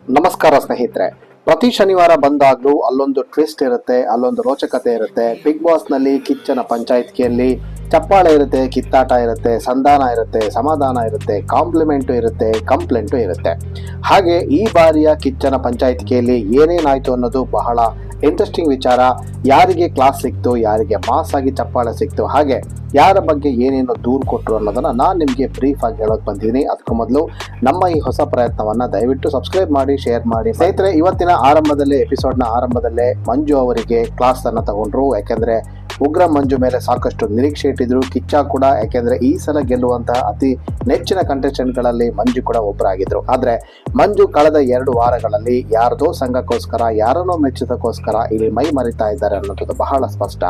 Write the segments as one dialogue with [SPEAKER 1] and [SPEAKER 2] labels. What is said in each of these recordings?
[SPEAKER 1] ನಮಸ್ಕಾರ ಸ್ನೇಹಿತರೆ. ಪ್ರತಿ ಶನಿವಾರ ಬಂದಾಗ್ಲೂ ಅಲ್ಲೊಂದು ಟ್ವಿಸ್ಟ್ ಇರುತ್ತೆ, ಅಲ್ಲೊಂದು ರೋಚಕತೆ ಇರುತ್ತೆ. ಬಿಗ್ ಬಾಸ್ ನಲ್ಲಿ ಕಿಚ್ಚನ ಪಂಚಾಯತ್ಕಿಯಲ್ಲಿ ಚಪ್ಪಾಳೆ ಇರುತ್ತೆ, ಕಿತ್ತಾಟ ಇರುತ್ತೆ, ಸಂಧಾನ ಇರುತ್ತೆ, ಸಮಾಧಾನ ಇರುತ್ತೆ, ಕಾಂಪ್ಲಿಮೆಂಟು ಇರುತ್ತೆ, ಕಂಪ್ಲೇಂಟು ಇರುತ್ತೆ. ಹಾಗೆ ಈ ಬಾರಿಯ ಕಿಚ್ಚನ ಪಂಚಾಯತ್ಕಿಯಲ್ಲಿ ಏನೇನಾಯ್ತು ಅನ್ನೋದು ಬಹಳ ಇಂಟ್ರೆಸ್ಟಿಂಗ್ ವಿಚಾರ. ಯಾರಿಗೆ ಕ್ಲಾಸ್ ಸಿಕ್ತು, ಯಾರಿಗೆ ಮಾಸ್ ಆಗಿ ಚಪ್ಪಾಳೆ ಸಿಕ್ತು, ಹಾಗೆ ಯಾರ ಬಗ್ಗೆ ಏನೇನು ದೂರು ಕೊಟ್ಟರು ಅನ್ನೋದನ್ನ ನಾನು ನಿಮಗೆ ಬ್ರೀಫ್ ಆಗಿ ಹೇಳೋಕೆ ಬಂದಿದ್ದೀನಿ. ಅದಕ್ಕೂ ಮೊದಲು ನಮ್ಮ ಈ ಹೊಸ ಪ್ರಯತ್ನವನ್ನ ದಯವಿಟ್ಟು ಸಬ್ಸ್ಕ್ರೈಬ್ ಮಾಡಿ, ಶೇರ್ ಮಾಡಿ. ಸ್ನೇಹಿತರೆ, ಇವತ್ತಿನ ಎಪಿಸೋಡ್ನ ಆರಂಭದಲ್ಲೇ ಮಂಜು ಅವರಿಗೆ ಕ್ಲಾಸ್ ಅನ್ನ ತಗೊಂಡ್ರು. ಯಾಕೆಂದ್ರೆ ಉಗ್ರ ಮಂಜು ಮೇಲೆ ಸಾಕಷ್ಟು ನಿರೀಕ್ಷೆ ಇಟ್ಟಿದ್ರು. ಕಿಚ್ಚ ಕೂಡ, ಯಾಕೆಂದ್ರೆ ಈ ಸಲ ಗೆಲ್ಲುವಂತಹ ಅತಿ ನೆಚ್ಚಿನ ಕಂಟೆಸ್ಟೆಂಟ್ಗಳಲ್ಲಿ ಮಂಜು ಕೂಡ ಒಬ್ಬರಾಗಿದ್ರು. ಆದ್ರೆ ಮಂಜು ಕಳೆದ 2 ವಾರಗಳಲ್ಲಿ ಯಾರದೋ ಸಂಘಕ್ಕೋಸ್ಕರ, ಯಾರನ್ನೋ ಮೆಚ್ಚೋದಕ್ಕೋಸ್ಕರ ಇಲ್ಲಿ ಮೈ ಮರಿತಾ ಇದ್ದಾರೆ ಅನ್ನೋದು ಬಹಳ ಸ್ಪಷ್ಟ.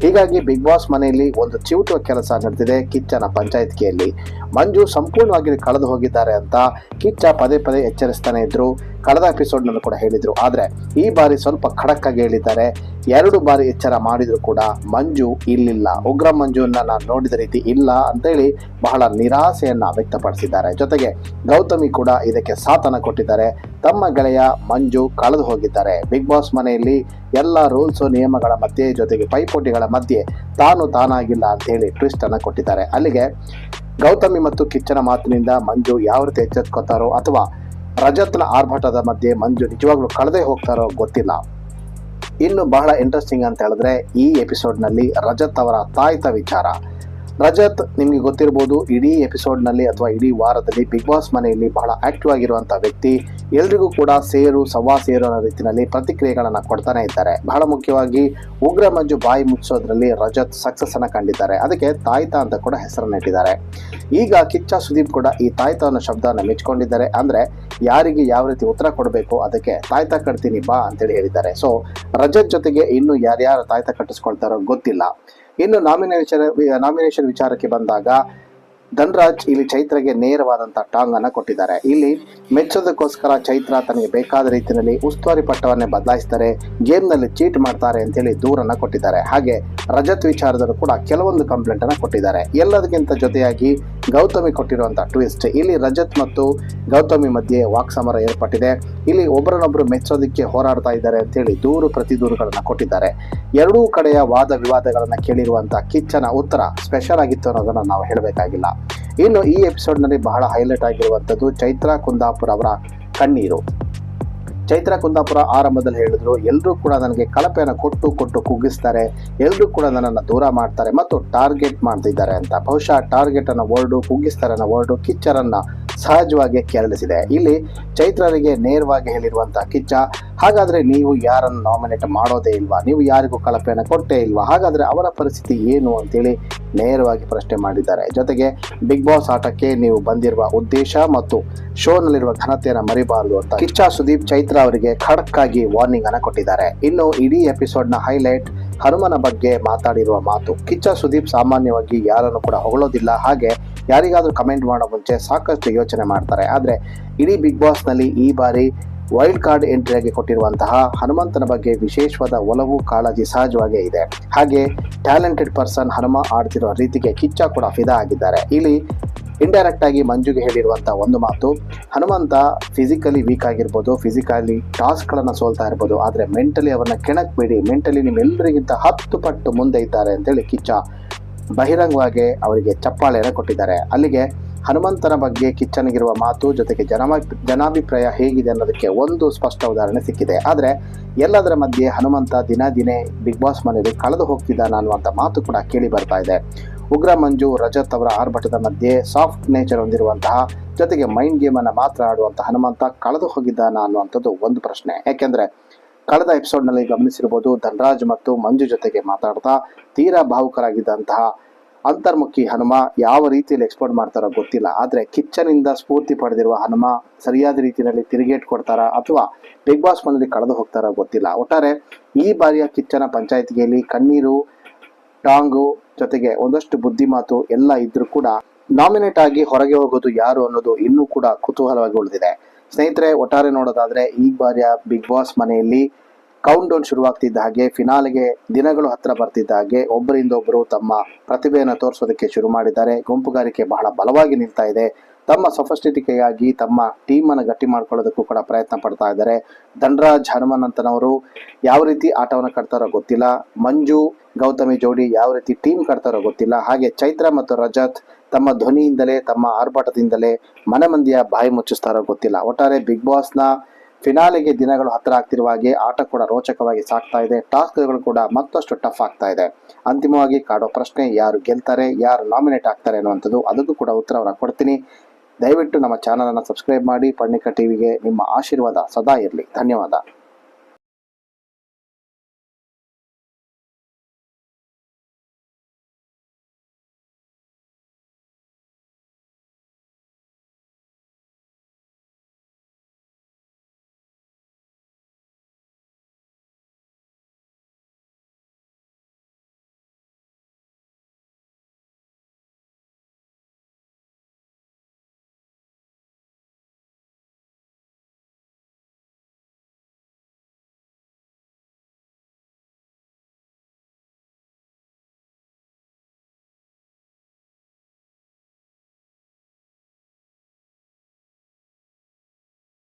[SPEAKER 1] ಹೀಗಾಗಿ ಬಿಗ್ ಬಾಸ್ ಮನೆಯಲ್ಲಿ ಒಂದು ಚಿವುಟುವ ಕೆಲಸ ನಡೆದಿದೆ ಕಿಚ್ಚನ ಪಂಚಾಯತ್ಕಿಯಲ್ಲಿ. ಮಂಜು ಸಂಪೂರ್ಣವಾಗಿ ಕಳೆದು ಹೋಗಿದ್ದಾರೆ ಅಂತ ಕಿಚ್ಚ ಪದೇ ಪದೇ ಎಚ್ಚರಿಸ್ತಾನೆ ಇದ್ರು. ಕಳೆದ ಎಪಿಸೋಡ್ನಲ್ಲೂ ಕೂಡ ಹೇಳಿದ್ರು. ಆದ್ರೆ ಈ ಬಾರಿ ಸ್ವಲ್ಪ ಖಡಕ್ ಆಗಿ ಹೇಳಿದ್ದಾರೆ. 2 ಬಾರಿ ಎಚ್ಚರ ಮಾಡಿದ್ರು ಕೂಡ ಮಂಜು ಇಲ್ಲಿಲ್ಲ, ಉಗ್ರ ಮಂಜುವನ್ನ ನಾನು ನೋಡಿದ ರೀತಿ ಇಲ್ಲ ಅಂತೇಳಿ ಬಹಳ ನಿರಾಸೆಯನ್ನ ವ್ಯಕ್ತಪಡಿಸಿದ್ದಾರೆ. ಜೊತೆಗೆ ಗೌತಮಿ ಕೂಡ ಇದಕ್ಕೆ ಸಾಥನ ಕೊಟ್ಟಿದ್ದಾರೆ. ತಮ್ಮ ಗೆಳೆಯ ಮಂಜು ಕಳೆದು ಹೋಗಿದ್ದಾರೆ. ಬಿಗ್ ಬಾಸ್ ಮನೆಯಲ್ಲಿ ಎಲ್ಲ ರೂಲ್ಸು ನಿಯಮಗಳ ಮಧ್ಯೆ, ಜೊತೆಗೆ ಪೈಪೋಟಿಗಳ ಮಧ್ಯೆ ತಾನಾಗಿಲ್ಲ ಅಂತ ಹೇಳಿ ಟ್ವಿಸ್ಟ್ ಅನ್ನ ಕೊಟ್ಟಿದ್ದಾರೆ. ಅಲ್ಲಿಗೆ ಗೌತಮಿ ಮತ್ತು ಕಿಚ್ಚನ ಮಾತಿನಿಂದ ಮಂಜು ಯಾವ ರೀತಿ ಎಚ್ಚೆತ್ಕೋತಾರೋ, ಅಥವಾ ರಜತ್ನ ಆರ್ಭಟದ ಮಧ್ಯೆ ಮಂಜು ನಿಜವಾಗ್ಲೂ ಕಳೆದೇ ಹೋಗ್ತಾರೋ ಗೊತ್ತಿಲ್ಲ. ಇನ್ನು ಬಹಳ ಇಂಟ್ರೆಸ್ಟಿಂಗ್ ಅಂತ ಹೇಳಿದ್ರೆ ಈ ಎಪಿಸೋಡ್ನಲ್ಲಿ ರಜತ್ ಅವರ ತಾಯ್ತ ವಿಚಾರ. ರಜತ್ ನಿಮಗೆ ಗೊತ್ತಿರ್ಬೋದು, ಇಡೀ ಎಪಿಸೋಡ್ನಲ್ಲಿ ಅಥವಾ ಇಡೀ ವಾರದಲ್ಲಿ ಬಿಗ್ ಬಾಸ್ ಮನೆಯಲ್ಲಿ ಬಹಳ ಆಕ್ಟಿವ್ ಆಗಿರುವಂತಹ ವ್ಯಕ್ತಿ. ಎಲ್ರಿಗೂ ಕೂಡ ಸೇರು ಅನ್ನೋ ರೀತಿಯಲ್ಲಿ ಪ್ರತಿಕ್ರಿಯೆಗಳನ್ನು ಕೊಡ್ತಾನೆ ಇದ್ದಾರೆ. ಬಹಳ ಮುಖ್ಯವಾಗಿ ಉಗ್ರ ಮಂಜು ಬಾಯಿ ಮುಚ್ಚೋದ್ರಲ್ಲಿ ರಜತ್ ಸಕ್ಸಸ್ ಅನ್ನ ಕಂಡಿದ್ದಾರೆ. ಅದಕ್ಕೆ ತಾಯ್ತ ಅಂತ ಕೂಡ ಹೆಸರನ್ನ ಇಟ್ಟಿದ್ದಾರೆ. ಈಗ ಕಿಚ್ಚ ಸುದೀಪ್ ಕೂಡ ಈ ತಾಯ್ತ ಅನ್ನೋ ಶಬ್ದನ ಮೆಚ್ಕೊಂಡಿದ್ದಾರೆ. ಅಂದ್ರೆ ಯಾರಿಗೆ ಯಾವ ರೀತಿ ಉತ್ತರ ಕೊಡಬೇಕು ಅದಕ್ಕೆ ತಾಯ್ತ ಕಟ್ತೀನಿ ಬಾ ಅಂತೇಳಿ ಹೇಳಿದ್ದಾರೆ. ಸೊ ರಜತ್ ಜೊತೆಗೆ ಇನ್ನು ಯಾರ್ಯಾರು ತಾಯ್ತ ಕಟ್ಟಿಸ್ಕೊಳ್ತಾರೋ ಗೊತ್ತಿಲ್ಲ. ಇನ್ನು ನಾಮಿನೇಷನ್ ವಿಚಾರಕ್ಕೆ ಬಂದಾಗ ಧನ್ರಾಜ್ ಇಲ್ಲಿ ಚೈತ್ರಗೆ ನೇರವಾದಂತಹ ಟಾಂಗ್ ಅನ್ನ ಕೊಟ್ಟಿದ್ದಾರೆ. ಇಲ್ಲಿ ಮೆಚ್ಚೋದಕ್ಕೋಸ್ಕರ ಚೈತ್ರ ತನಗೆ ಬೇಕಾದ ರೀತಿಯಲ್ಲಿ ಉಸ್ತುವಾರಿ ಪಟ್ಟವನ್ನೇ ಬದಲಾಯಿಸ್ತಾರೆ, ಗೇಮ್ ನಲ್ಲಿ ಚೀಟ್ ಮಾಡ್ತಾರೆ ಅಂತೇಳಿ ದೂರನ್ನ ಕೊಟ್ಟಿದ್ದಾರೆ. ಹಾಗೆ ರಜತ್ ವಿಚಾರದಲ್ಲೂ ಕೂಡ ಕೆಲವೊಂದು ಕಂಪ್ಲೇಂಟ್ ಅನ್ನ ಕೊಟ್ಟಿದ್ದಾರೆ. ಎಲ್ಲದಕ್ಕಿಂತ ಜೊತೆಯಾಗಿ ಗೌತಮಿ ಕೊಟ್ಟಿರುವಂತಹ ಟ್ವಿಸ್ಟ್, ಇಲ್ಲಿ ರಜತ್ ಮತ್ತು ಗೌತಮಿ ಮಧ್ಯೆ ವಾಕ್ಸಮರ ಏರ್ಪಟ್ಟಿದೆ. ಇಲ್ಲಿ ಒಬ್ಬರನ್ನೊಬ್ಬರು ಮೆಚ್ಚೋದಕ್ಕೆ ಹೋರಾಡ್ತಾ ಇದ್ದಾರೆ ಅಂತೇಳಿ ಪ್ರತಿ ದೂರುಗಳನ್ನ ಕೊಟ್ಟಿದ್ದಾರೆ. ಎರಡೂ ಕಡೆಯ ವಾದ ವಿವಾದಗಳನ್ನ ಕೇಳಿರುವಂತಹ ಕಿಚ್ಚನ ಉತ್ತರ ಸ್ಪೆಷಲ್ ಆಗಿತ್ತು ಅನ್ನೋದನ್ನ ನಾವು ಹೇಳಬೇಕಾಗಿಲ್ಲ. ಇನ್ನು ಈ ಎಪಿಸೋಡ್ನಲ್ಲಿ ಬಹಳ ಹೈಲೈಟ್ ಆಗಿರುವಂಥದ್ದು ಚೈತ್ರ ಕುಂದಾಪುರ ಅವರ ಕಣ್ಣೀರು. ಚೈತ್ರ ಕುಂದಾಪುರ ಆರಂಭದಲ್ಲಿ ಹೇಳಿದ್ರು, ಎಲ್ಲರೂ ಕೂಡ ನನಗೆ ಕಳಪೆಯನ್ನು ಕೊಟ್ಟು ಕುಗ್ಗಿಸ್ತಾರೆ, ಎಲ್ಲರೂ ಕೂಡ ನನ್ನನ್ನು ದೂರ ಮಾಡ್ತಾರೆ ಮತ್ತು ಟಾರ್ಗೆಟ್ ಮಾಡ್ತಿದ್ದಾರೆ ಅಂತ. ಬಹುಶಃ ಟಾರ್ಗೆಟ್ ಅನ್ನೋ ವರ್ಡು, ಕುಗ್ಗಿಸ್ತಾರೆ ಅನ್ನೋ ವರ್ಡು ಕಿಚ್ಚರನ್ನ ಸಹಜವಾಗಿ ಕೆರಳಿಸಿದೆ. ಇಲ್ಲಿ ಚೈತ್ರರಿಗೆ ನೇರವಾಗಿ ಹೇಳಿರುವಂತಹ ಕಿಚ್ಚ, ಹಾಗಾದ್ರೆ ನೀವು ಯಾರನ್ನು ನಾಮಿನೇಟ್ ಮಾಡೋದೇ ಇಲ್ವಾ, ನೀವು ಯಾರಿಗೂ ಕಳಪೆಯನ್ನು ಕೊಟ್ಟೇ ಇಲ್ವಾ, ಹಾಗಾದ್ರೆ ಅವರ ಪರಿಸ್ಥಿತಿ ಏನು ಅಂತೇಳಿ ನೇರವಾಗಿ ಪ್ರಶ್ನೆ ಮಾಡಿದ್ದಾರೆ. ಜೊತೆಗೆ ಬಿಗ್ ಬಾಸ್ ಆಟಕ್ಕೆ ನೀವು ಬಂದಿರುವ ಉದ್ದೇಶ ಮತ್ತು ಶೋನಲ್ಲಿರುವ ಘನತೆಯನ್ನು ಮರಿಬಾರದು ಅಂತ ಕಿಚ್ಚ ಸುದೀಪ್ ಚೈತ್ರ ಅವರಿಗೆ ಖಡಕ್ ಆಗಿ ವಾರ್ನಿಂಗ್ ಅನ್ನ ಕೊಟ್ಟಿದ್ದಾರೆ. ಇನ್ನು ಇಡೀ ಎಪಿಸೋಡ್ನ ಹೈಲೈಟ್ ಹನುಮನ ಬಗ್ಗೆ ಮಾತಾಡಿರುವ ಮಾತು. ಕಿಚ್ಚ ಸುದೀಪ್ ಸಾಮಾನ್ಯವಾಗಿ ಯಾರನ್ನು ಕೂಡ ಹೊಗಳೋದಿಲ್ಲ, ಹಾಗೆ ಯಾರಿಗಾದ್ರೂ ಕಮೆಂಟ್ ಮಾಡೋ ಮುಂಚೆ ಸಾಕಷ್ಟು ಯೋಚನೆ ಮಾಡ್ತಾರೆ. ಆದ್ರೆ ಇಡೀ ಬಿಗ್ ಬಾಸ್ ನಲ್ಲಿ ಈ ಬಾರಿ ವೈಲ್ಡ್ ಕಾರ್ಡ್ ಎಂಟ್ರಿಯಾಗಿ ಕೊಟ್ಟಿರುವಂತಹ ಹನುಮಂತನ ಬಗ್ಗೆ ವಿಶೇಷವಾದ ಒಲವು, ಕಾಳಜಿ ಸಹಜವಾಗೇ ಇದೆ. ಹಾಗೆ ಟ್ಯಾಲೆಂಟೆಡ್ ಪರ್ಸನ್ ಹನುಮ ಆಡ್ತಿರೋ ರೀತಿಗೆ ಕಿಚ್ಚ ಕೂಡ ಫಿದಾ ಆಗಿದ್ದಾರೆ. ಇಲ್ಲಿ ಇಂಡೈರೆಕ್ಟ್ ಆಗಿ ಮಂಜುಗೆ ಹೇಳಿರುವಂತಹ ಒಂದು ಮಾತು, ಹನುಮಂತ ಫಿಸಿಕಲಿ ವೀಕ್ ಆಗಿರ್ಬೋದು, ಫಿಸಿಕಲಿ ಟಾಸ್ಕ್ಗಳನ್ನು ಸೋಲ್ತಾ ಇರ್ಬೋದು, ಆದರೆ ಮೆಂಟಲಿ ಅವರನ್ನ ಕೆಣಕ್ಬೇಡಿ, ಮೆಂಟಲಿ ನಿಮ್ಮೆಲ್ಲರಿಗಿಂತ 10 ಪಟ್ಟು ಮುಂದೆ ಇದ್ದಾರೆ ಅಂತೇಳಿ ಕಿಚ್ಚ ಬಹಿರಂಗವಾಗಿ ಅವರಿಗೆ ಚಪ್ಪಾಳೆಯನ್ನು ಕೊಟ್ಟಿದ್ದಾರೆ. ಅಲ್ಲಿಗೆ ಹನುಮಂತನ ಬಗ್ಗೆ ಕಿಚ್ಚನಿಗಿರುವ ಮಾತು, ಜೊತೆಗೆ ಜನಾಭಿಪ್ರಾಯ ಹೇಗಿದೆ ಅನ್ನೋದಕ್ಕೆ ಒಂದು ಸ್ಪಷ್ಟ ಉದಾಹರಣೆ ಸಿಕ್ಕಿದೆ. ಆದರೆ ಎಲ್ಲದರ ಮಧ್ಯೆ ಹನುಮಂತ ದಿನೇ ಬಿಗ್ ಬಾಸ್ ಮನೆಯಲ್ಲಿ ಕಳೆದು ಹೋಗ್ತಿದ್ದಾನ ಅನ್ನುವಂಥ ಮಾತು ಕೂಡ ಕೇಳಿ ಬರ್ತಾ ಇದೆ. ಉಗ್ರ ಮಂಜು, ರಜತ್ ಅವರ ಆರ್ಭಟದ ಮಧ್ಯೆ ಸಾಫ್ಟ್ ನೇಚರ್ ಹೊಂದಿರುವಂತಹ, ಜೊತೆಗೆ ಮೈಂಡ್ ಗೇಮ್ ಅನ್ನ ಮಾತ್ರ ಆಡುವಂತಹ ಹನುಮಂತ ಕಳೆದು ಹೋಗಿದ್ದಾನ ಅನ್ನುವಂಥದ್ದು ಒಂದು ಪ್ರಶ್ನೆ. ಯಾಕೆಂದ್ರೆ ಕಳೆದ ಎಪಿಸೋಡ್ನಲ್ಲಿ ಗಮನಿಸಿರ್ಬೋದು, ಧನ್ರಾಜ್ ಮತ್ತು ಮಂಜು ಜೊತೆಗೆ ಮಾತಾಡ್ತಾ ತೀರಾ ಭಾವುಕರಾಗಿದ್ದಂತಹ ಅಂತರ್ಮುಖಿ ಹನುಮ ಯಾವ ರೀತಿಯಲ್ಲಿ ಎಕ್ಸ್ಪೋರ್ಟ್ ಮಾಡ್ತಾರೋ ಗೊತ್ತಿಲ್ಲ. ಆದರೆ ಕಿಚ್ಚನಿಂದ ಸ್ಫೂರ್ತಿ ಪಡೆದಿರುವ ಹನುಮ ಸರಿಯಾದ ರೀತಿಯಲ್ಲಿ ತಿರುಗೇಟ್ ಕೊಡ್ತಾರಾ ಅಥವಾ ಬಿಗ್ ಬಾಸ್ ಮನೆಯಲ್ಲಿ ಕಳೆದು ಹೋಗ್ತಾರೋ ಗೊತ್ತಿಲ್ಲ. ಒಟ್ಟಾರೆ ಈ ಬಾರಿಯ ಕಿಚ್ಚನ ಪಂಚಾಯತಿಗೆಯಲ್ಲಿ ಕಣ್ಣೀರು, ಟಾಂಗು, ಜೊತೆಗೆ ಒಂದಷ್ಟು ಬುದ್ಧಿಮಾತು ಎಲ್ಲ ಇದ್ರೂ ಕೂಡ ನಾಮಿನೇಟ್ ಆಗಿ ಹೊರಗೆ ಹೋಗೋದು ಯಾರು ಅನ್ನೋದು ಇನ್ನೂ ಕೂಡ ಕುತೂಹಲವಾಗಿ ಉಳಿದಿದೆ. ಸ್ನೇಹಿತರೆ, ಒಟ್ಟಾರೆ ನೋಡೋದಾದ್ರೆ ಈ ಬಾರಿಯ ಬಿಗ್ ಬಾಸ್ ಮನೆಯಲ್ಲಿ ಕೌಂಟ್ ಡೌನ್ ಶುರುವಾಗ್ತಿದ್ದ ಹಾಗೆ, ಫಿನಾಲೆಗೆ ದಿನಗಳು ಹತ್ರ ಬರ್ತಿದ್ದ ಹಾಗೆ ಒಬ್ಬರಿಂದ ಒಬ್ಬರು ತಮ್ಮ ಪ್ರತಿಭೆಯನ್ನು ತೋರಿಸೋದಕ್ಕೆ ಶುರು ಮಾಡಿದ್ದಾರೆ. ಗುಂಪುಗಾರಿಕೆ ಬಹಳ ಬಲವಾಗಿ ನಿಲ್ತಾ ಇದೆ. ತಮ್ಮ ಸೊಫಿಸ್ಟಿಕೇಯಾಗಿ ತಮ್ಮ ಟೀಮನ್ನು ಗಟ್ಟಿ ಮಾಡ್ಕೊಳ್ಳೋದಕ್ಕೂ ಕೂಡ ಪ್ರಯತ್ನ ಪಡ್ತಾ ಇದ್ದಾರೆ. ಧನ್ರಾಜ್ ಹನುಮಂತನವರು ಯಾವ ರೀತಿ ಆಟವನ್ನು ಕಟ್ತಾರೋ ಗೊತ್ತಿಲ್ಲ. ಮಂಜು ಗೌತಮಿ ಜೋಡಿ ಯಾವ ರೀತಿ ಟೀಮ್ ಕಟ್ತಾರೋ ಗೊತ್ತಿಲ್ಲ. ಹಾಗೆ ಚೈತ್ರ ಮತ್ತು ರಜತ್ ತಮ್ಮ ಧ್ವನಿಯಿಂದಲೇ ತಮ್ಮ ಆರ್ಭಟದಿಂದಲೇ ಮನೆ ಮಂದಿಯ ಬಾಯಿ ಮುಚ್ಚಿಸ್ತಾರೋ ಗೊತ್ತಿಲ್ಲ. ಒಟ್ಟಾರೆ ಬಿಗ್ ಬಾಸ್ನ ಫಿನಾಲೆಗೆ ದಿನಗಳು ಹತ್ತಿರ ಆಗ್ತಿರುವ ಹಾಗೆ ಆಟ ಕೂಡ ರೋಚಕವಾಗಿ ಸಾಗ್ತಾ ಇದೆ. ಟಾಸ್ಕ್ಗಳು ಕೂಡ ಮತ್ತಷ್ಟು ಟಫ್ ಆಗ್ತಾ ಇದೆ. ಅಂತಿಮವಾಗಿ ಕಾಡೋ ಪ್ರಶ್ನೆ ಯಾರು ಗೆಲ್ತಾರೆ, ಯಾರು ನಾಮಿನೇಟ್ ಆಗ್ತಾರೆ ಅನ್ನುವಂಥದ್ದು. ಅದಕ್ಕೂ ಕೂಡ ಉತ್ತರವನ್ನು ಕೊಡ್ತೀನಿ. ದಯವಿಟ್ಟು ನಮ್ಮ ಚಾನಲನ್ನು ಸಬ್ಸ್ಕ್ರೈಬ್ ಮಾಡಿ. ಪರ್ಣಿಕ ಟಿವಿಗೆ ನಿಮ್ಮ ಆಶೀರ್ವಾದ ಸದಾ ಇರಲಿ. ಧನ್ಯವಾದ.